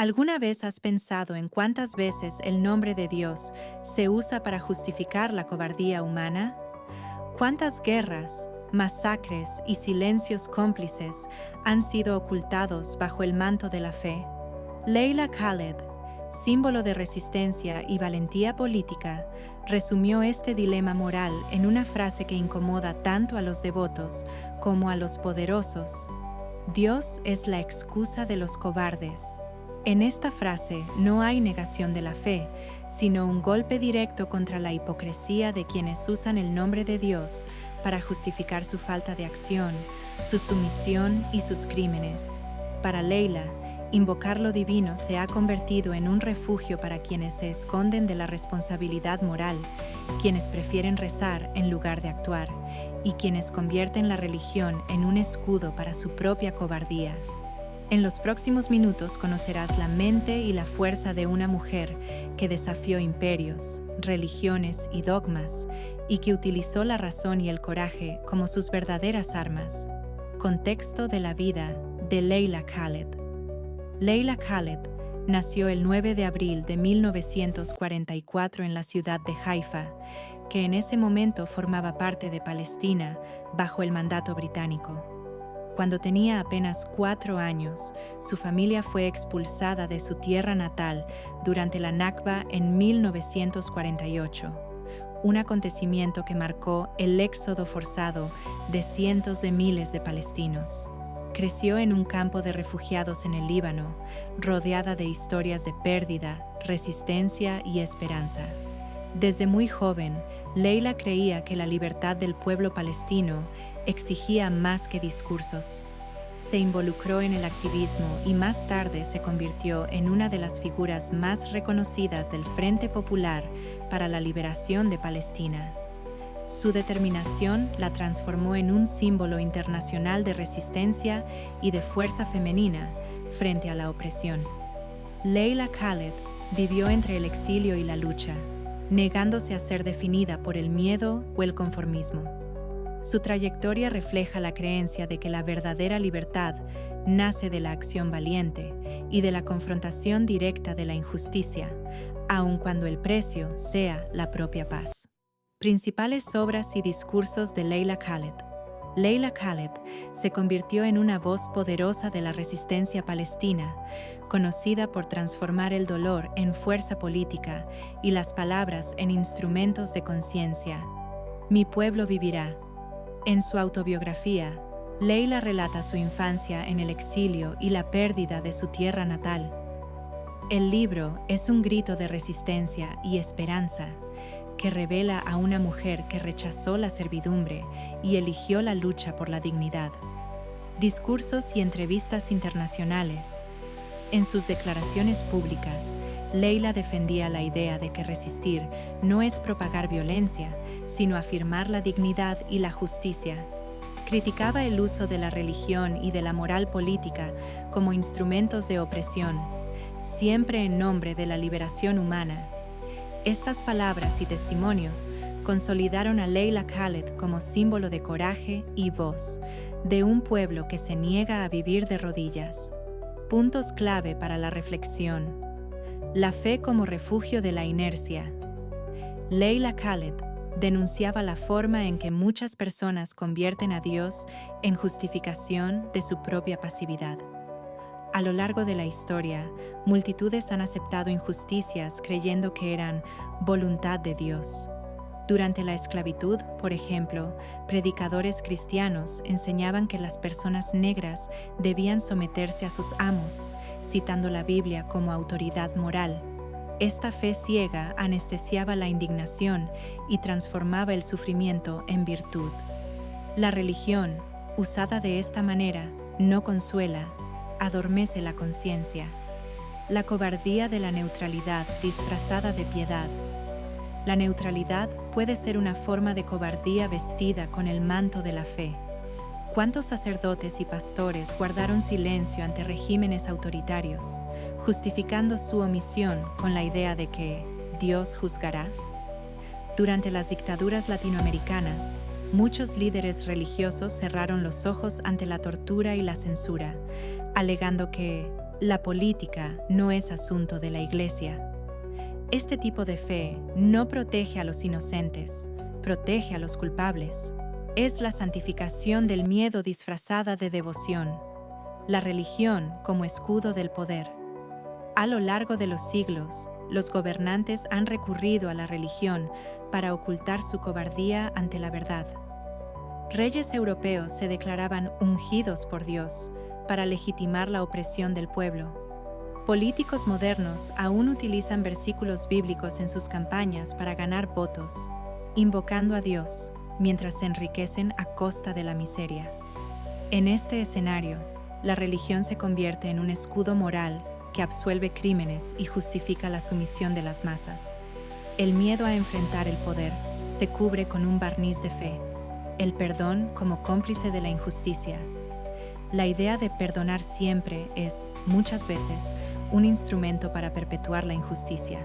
¿Alguna vez has pensado en cuántas veces el nombre de Dios se usa para justificar la cobardía humana? ¿Cuántas guerras, masacres y silencios cómplices han sido ocultados bajo el manto de la fe? Leila Khaled, símbolo de resistencia y valentía política, resumió este dilema moral en una frase que incomoda tanto a los devotos como a los poderosos. Dios es la excusa de los cobardes. En esta frase no hay negación de la fe, sino un golpe directo contra la hipocresía de quienes usan el nombre de Dios para justificar su falta de acción, su sumisión y sus crímenes. Para Leila, invocar lo divino se ha convertido en un refugio para quienes se esconden de la responsabilidad moral, quienes prefieren rezar en lugar de actuar, y quienes convierten la religión en un escudo para su propia cobardía. En los próximos minutos conocerás la mente y la fuerza de una mujer que desafió imperios, religiones y dogmas, y que utilizó la razón y el coraje como sus verdaderas armas. Contexto de la vida de Leila Khaled. Leila Khaled nació el 9 de abril de 1944 en la ciudad de Haifa, que en ese momento formaba parte de Palestina bajo el mandato británico. Cuando tenía apenas 4 años, su familia fue expulsada de su tierra natal durante la Nakba en 1948, un acontecimiento que marcó el éxodo forzado de cientos de miles de palestinos. Creció en un campo de refugiados en el Líbano, rodeada de historias de pérdida, resistencia y esperanza. Desde muy joven, Leila creía que la libertad del pueblo palestino exigía más que discursos. Se involucró en el activismo y más tarde se convirtió en una de las figuras más reconocidas del Frente Popular para la Liberación de Palestina. Su determinación la transformó en un símbolo internacional de resistencia y de fuerza femenina frente a la opresión. Leila Khaled vivió entre el exilio y la lucha, negándose a ser definida por el miedo o el conformismo. Su trayectoria refleja la creencia de que la verdadera libertad nace de la acción valiente y de la confrontación directa de la injusticia, aun cuando el precio sea la propia paz. Principales obras y discursos de Leila Khaled. Leila Khaled se convirtió en una voz poderosa de la resistencia palestina, conocida por transformar el dolor en fuerza política y las palabras en instrumentos de conciencia. Mi pueblo vivirá. En su autobiografía, Leila relata su infancia en el exilio y la pérdida de su tierra natal. El libro es un grito de resistencia y esperanza que revela a una mujer que rechazó la servidumbre y eligió la lucha por la dignidad. Discursos y entrevistas internacionales. En sus declaraciones públicas, Leila defendía la idea de que resistir no es propagar violencia, sino afirmar la dignidad y la justicia. Criticaba el uso de la religión y de la moral política como instrumentos de opresión, siempre en nombre de la liberación humana. Estas palabras y testimonios consolidaron a Leila Khaled como símbolo de coraje y voz de un pueblo que se niega a vivir de rodillas. Puntos clave para la reflexión. La fe como refugio de la inercia. Leila Khaled denunciaba la forma en que muchas personas convierten a Dios en justificación de su propia pasividad. A lo largo de la historia, multitudes han aceptado injusticias creyendo que eran voluntad de Dios. Durante la esclavitud, por ejemplo, predicadores cristianos enseñaban que las personas negras debían someterse a sus amos, citando la Biblia como autoridad moral. Esta fe ciega anestesiaba la indignación y transformaba el sufrimiento en virtud. La religión, usada de esta manera, no consuela, adormece la conciencia. La cobardía de la neutralidad disfrazada de piedad. La neutralidad puede ser una forma de cobardía vestida con el manto de la fe. ¿Cuántos sacerdotes y pastores guardaron silencio ante regímenes autoritarios, justificando su omisión con la idea de que Dios juzgará? Durante las dictaduras latinoamericanas, muchos líderes religiosos cerraron los ojos ante la tortura y la censura, alegando que La política no es asunto de la Iglesia. Este tipo de fe no protege a los inocentes, protege a los culpables. Es la santificación del miedo disfrazada de devoción, la religión como escudo del poder. A lo largo de los siglos, los gobernantes han recurrido a la religión para ocultar su cobardía ante la verdad. Reyes europeos se declaraban ungidos por Dios para legitimar la opresión del pueblo. Políticos modernos aún utilizan versículos bíblicos en sus campañas para ganar votos, invocando a Dios, mientras se enriquecen a costa de la miseria. En este escenario, la religión se convierte en un escudo moral que absuelve crímenes y justifica la sumisión de las masas. El miedo a enfrentar el poder se cubre con un barniz de fe, el perdón como cómplice de la injusticia. La idea de perdonar siempre es, muchas veces, un instrumento para perpetuar la injusticia.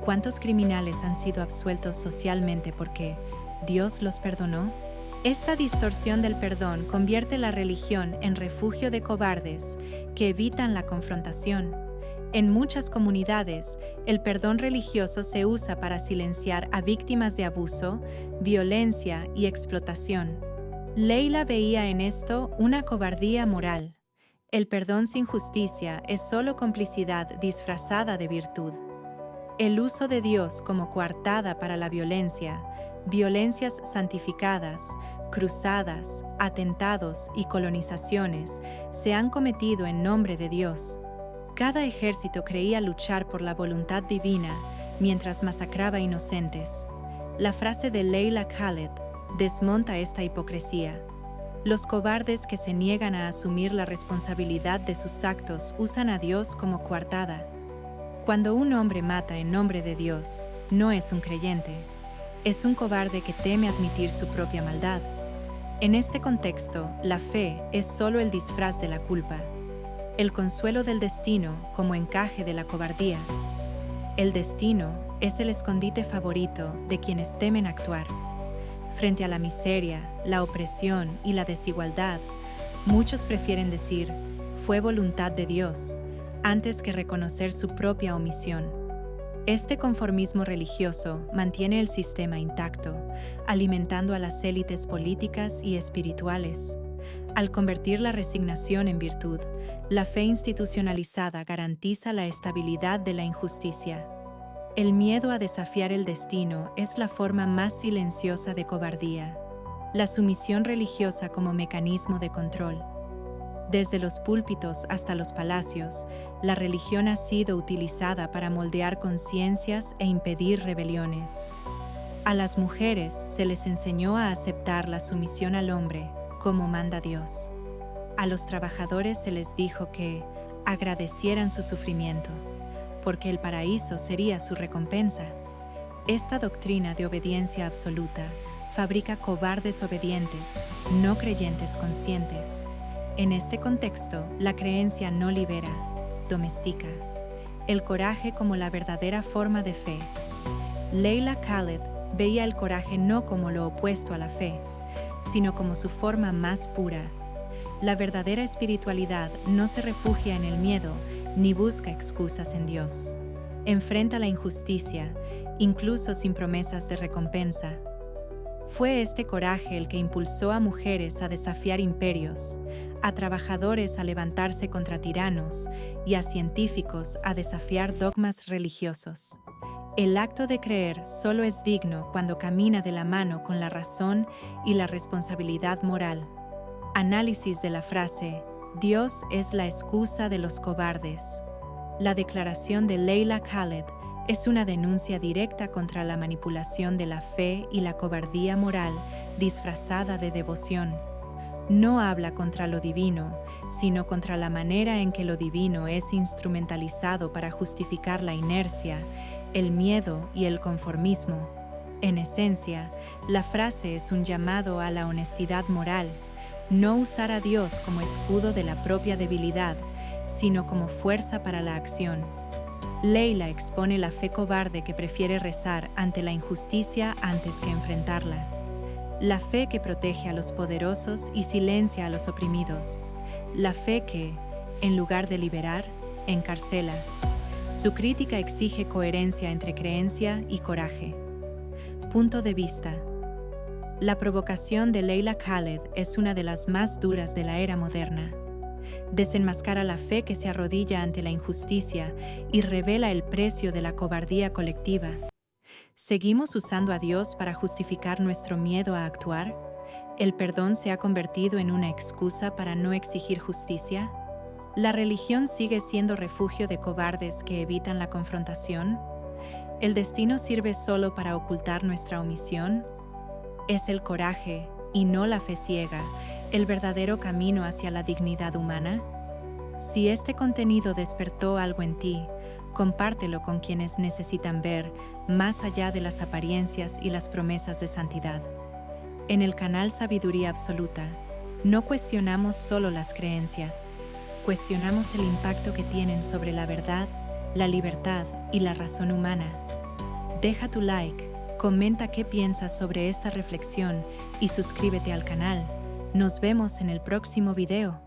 ¿Cuántos criminales han sido absueltos socialmente porque Dios los perdonó? Esta distorsión del perdón convierte la religión en refugio de cobardes que evitan la confrontación. En muchas comunidades, el perdón religioso se usa para silenciar a víctimas de abuso, violencia y explotación. Leila veía en esto una cobardía moral. El perdón sin justicia es solo complicidad disfrazada de virtud. El uso de Dios como coartada para la violencia, violencias santificadas, cruzadas, atentados y colonizaciones se han cometido en nombre de Dios. Cada ejército creía luchar por la voluntad divina mientras masacraba inocentes. La frase de Leila Khaled desmonta esta hipocresía. Los cobardes que se niegan a asumir la responsabilidad de sus actos usan a Dios como coartada. Cuando un hombre mata en nombre de Dios, no es un creyente, es un cobarde que teme admitir su propia maldad. En este contexto, la fe es solo el disfraz de la culpa, el consuelo del destino como encaje de la cobardía. El destino es el escondite favorito de quienes temen actuar. Frente a la miseria, la opresión y la desigualdad, muchos prefieren decir, fue voluntad de Dios, antes que reconocer su propia omisión. Este conformismo religioso mantiene el sistema intacto, alimentando a las élites políticas y espirituales. Al convertir la resignación en virtud, la fe institucionalizada garantiza la estabilidad de la injusticia. El miedo a desafiar el destino es la forma más silenciosa de cobardía. La sumisión religiosa como mecanismo de control. Desde los púlpitos hasta los palacios, la religión ha sido utilizada para moldear conciencias e impedir rebeliones. A las mujeres se les enseñó a aceptar la sumisión al hombre, como manda Dios. A los trabajadores se les dijo que agradecieran su sufrimiento, porque el paraíso sería su recompensa. Esta doctrina de obediencia absoluta fabrica cobardes obedientes, no creyentes conscientes. En este contexto, la creencia no libera, domestica. El coraje como la verdadera forma de fe. Leila Khaled veía el coraje no como lo opuesto a la fe, sino como su forma más pura. La verdadera espiritualidad no se refugia en el miedo ni busca excusas en Dios. Enfrenta la injusticia, incluso sin promesas de recompensa. Fue este coraje el que impulsó a mujeres a desafiar imperios, a trabajadores a levantarse contra tiranos y a científicos a desafiar dogmas religiosos. El acto de creer solo es digno cuando camina de la mano con la razón y la responsabilidad moral. Análisis de la frase, Dios es la excusa de los cobardes. La declaración de Leila Khaled es una denuncia directa contra la manipulación de la fe y la cobardía moral disfrazada de devoción. No habla contra lo divino, sino contra la manera en que lo divino es instrumentalizado para justificar la inercia, el miedo y el conformismo. En esencia, la frase es un llamado a la honestidad moral, no usar a Dios como escudo de la propia debilidad, sino como fuerza para la acción. Leila expone la fe cobarde que prefiere rezar ante la injusticia antes que enfrentarla. La fe que protege a los poderosos y silencia a los oprimidos. La fe que, En lugar de liberar, encarcela. Su crítica exige coherencia entre creencia y coraje. Punto de vista. La provocación de Leila Khaled es una de las más duras de la era moderna. Desenmascara la fe que se arrodilla ante la injusticia y revela el precio de la cobardía colectiva. ¿Seguimos usando a Dios para justificar nuestro miedo a actuar? ¿El perdón se ha convertido en una excusa para no exigir justicia? ¿La religión sigue siendo refugio de cobardes que evitan la confrontación? ¿El destino sirve solo para ocultar nuestra omisión? ¿Es el coraje, y no la fe ciega, el verdadero camino hacia la dignidad humana? Si este contenido despertó algo en ti, compártelo con quienes necesitan ver más allá de las apariencias y las promesas de santidad. En el canal Sabiduría Absoluta, no cuestionamos solo las creencias, cuestionamos el impacto que tienen sobre la verdad, la libertad y la razón humana. Deja tu like, comenta qué piensas sobre esta reflexión y suscríbete al canal. Nos vemos en el próximo video.